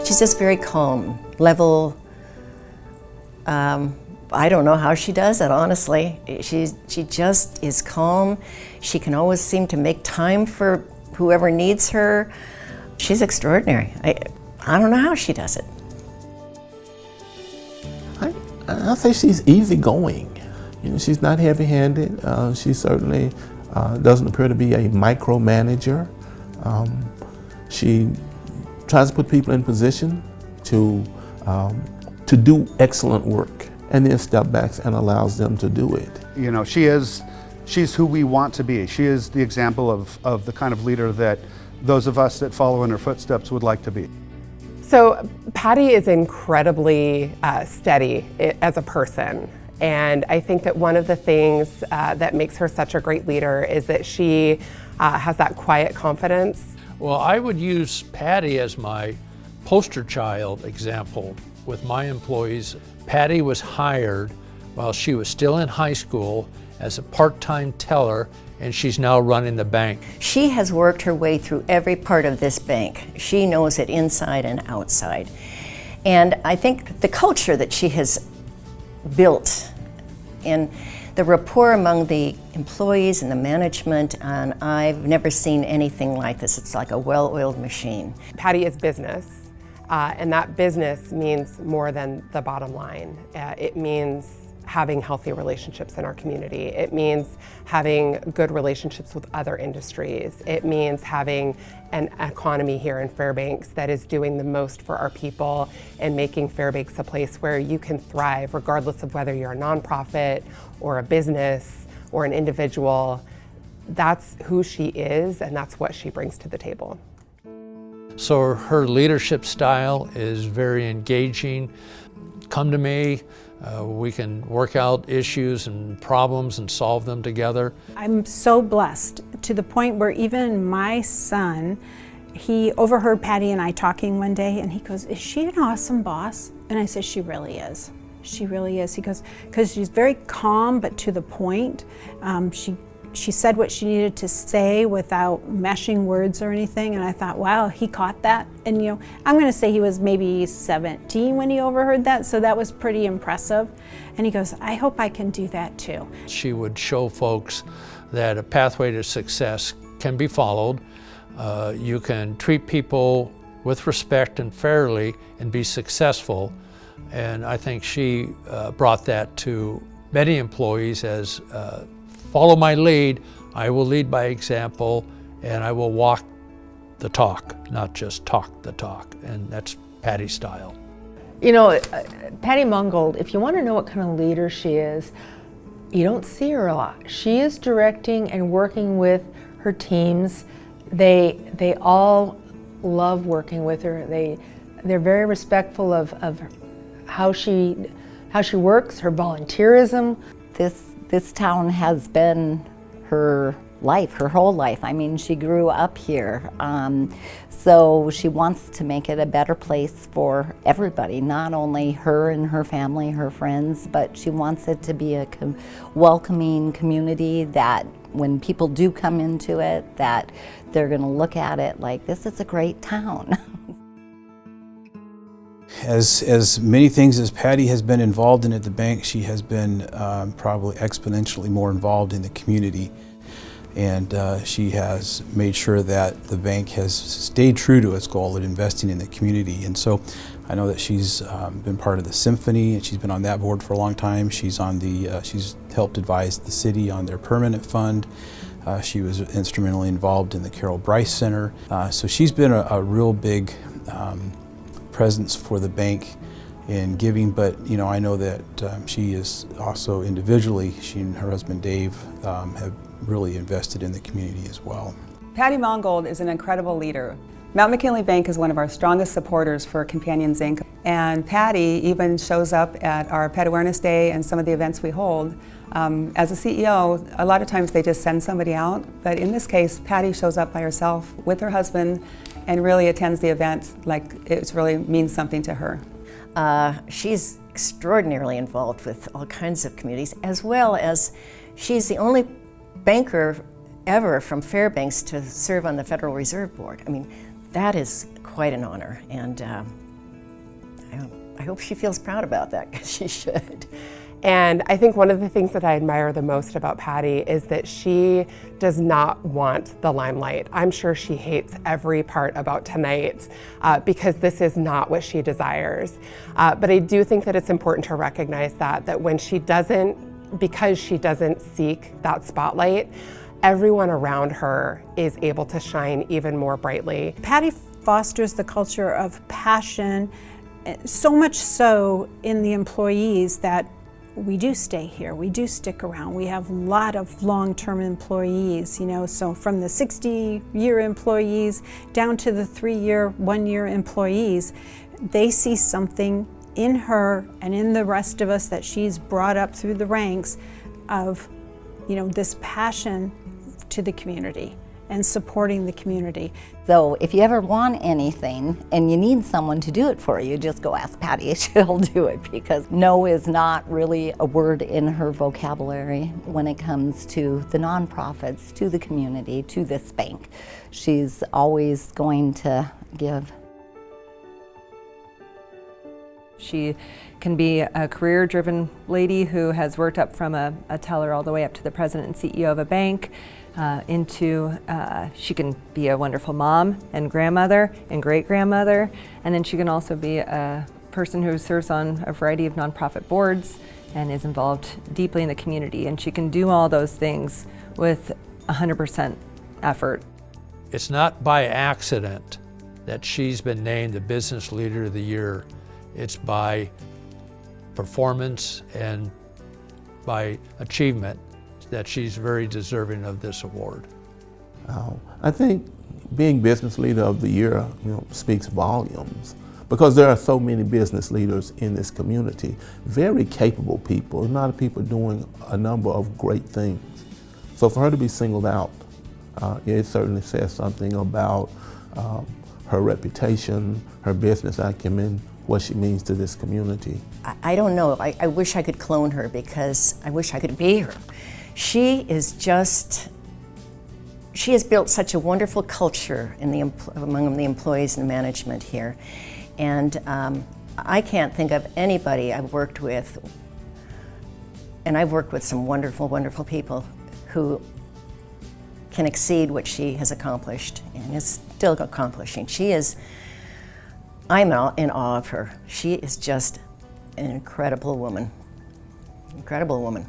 She's just very calm, level. I don't know how she does it, honestly. She just is calm. She can always seem to make time for whoever needs her. She's extraordinary. I don't know how she does it. I'll say she's easygoing. You know, she's not heavy-handed. She certainly doesn't appear to be a micromanager. She tries to put people in position to do excellent work, and then step back and allows them to do it. You know, she's who we want to be. She is the example of the kind of leader that those of us that follow in her footsteps would like to be. So Patty is incredibly steady as a person. And I think that one of the things that makes her such a great leader is that she has that quiet confidence. Well, I would use Patty as my poster child example with my employees. Patty was hired while she was still in high school as a part-time teller, and she's now running the bank. She has worked her way through every part of this bank. She knows it inside and outside. And I think the culture that she has built and the rapport among the employees and the management, and I've never seen anything like this. It's like a well-oiled machine. Patty is business, and that business means more than the bottom line. It means having healthy relationships in our community. It means having good relationships with other industries. It means having an economy here in Fairbanks that is doing the most for our people and making Fairbanks a place where you can thrive regardless of whether you're a nonprofit or a business or an individual. That's who she is, and that's what she brings to the table. So her leadership style is very engaging. Come to me, we can work out issues and problems and solve them together. I'm so blessed to the point where even my son, he overheard Patty and I talking one day, and he goes, "Is she an awesome boss?" And I said, "She really is. She really is." He goes, "Because she's very calm but to the point. She said what she needed to say without meshing words or anything." And I thought, wow, he caught that. And you know, I'm going to say he was maybe 17 when he overheard that, so that was pretty impressive. And he goes, "I hope I can do that too." She would show folks that a pathway to success can be followed. You can treat people with respect and fairly and be successful. And I think she brought that to many employees as follow my lead, I will lead by example, and I will walk the talk, not just talk the talk. And that's Patty's style. You know, Patty Mongold, if you want to know what kind of leader she is, you don't see her a lot. She is directing and working with her teams. They all love working with her. They're very respectful of how she works, her volunteerism. This town has been her life, her whole life. I mean, she grew up here. So she wants to make it a better place for everybody, not only her and her family, her friends, but she wants it to be a welcoming community that when people do come into it, that they're gonna look at it like, this is a great town. As many things as Patty has been involved in at the bank, she has been probably exponentially more involved in the community. And she has made sure that the bank has stayed true to its goal of investing in the community. And so I know that she's been part of the Symphony, and she's been on that board for a long time. She's on the, she's helped advise the city on their permanent fund. She was instrumentally involved in the Carol Bryce Center. So she's been a real big presence for the bank in giving, but you know, I know that she is also individually, she and her husband Dave have really invested in the community as well. Patty Mongold is an incredible leader. Mount McKinley Bank is one of our strongest supporters for Companions Inc. And Patty even shows up at our Pet Awareness Day and some of the events we hold. As a CEO, a lot of times they just send somebody out, but in this case, Patty shows up by herself with her husband and really attends the event like it really means something to her. She's extraordinarily involved with all kinds of communities, as well as she's the only banker ever from Fairbanks to serve on the Federal Reserve Board. I mean, that is quite an honor, and I hope she feels proud about that, because she should. And I think one of the things that I admire the most about Patty is that she does not want the limelight. I'm sure she hates every part about tonight because this is not what she desires. But I do think that it's important to recognize that when she doesn't, because she doesn't seek that spotlight, everyone around her is able to shine even more brightly. Patty fosters the culture of passion, so much so in the employees that we do stay here, we do stick around. We have a lot of long-term employees, so from the 60-year employees down to the 3-year, 1-year employees, they see something in her and in the rest of us that she's brought up through the ranks of, this passion to the community and supporting the community. So if you ever want anything and you need someone to do it for you, just go ask Patty. She'll do it, because no is not really a word in her vocabulary when it comes to the nonprofits, to the community, to this bank. She's always going to give. She can be a career-driven lady who has worked up from a teller all the way up to the president and CEO of a bank. She can be a wonderful mom and grandmother and great-grandmother, and then she can also be a person who serves on a variety of nonprofit boards and is involved deeply in the community, and she can do all those things with 100% effort. It's not by accident that she's been named the Business Leader of the Year. It's by performance and by achievement that she's very deserving of this award. I think being Business Leader of the Year, speaks volumes, because there are so many business leaders in this community, very capable people, a lot of people doing a number of great things. So for her to be singled out, it certainly says something about her reputation, her business acumen, what she means to this community. I don't know. I wish I could clone her, because I wish I could be her. She has built such a wonderful culture among the employees and management here. And I can't think of anybody I've worked with, and I've worked with some wonderful, wonderful people who can exceed what she has accomplished and is still accomplishing. I'm in awe of her. She is just an incredible woman. Incredible woman.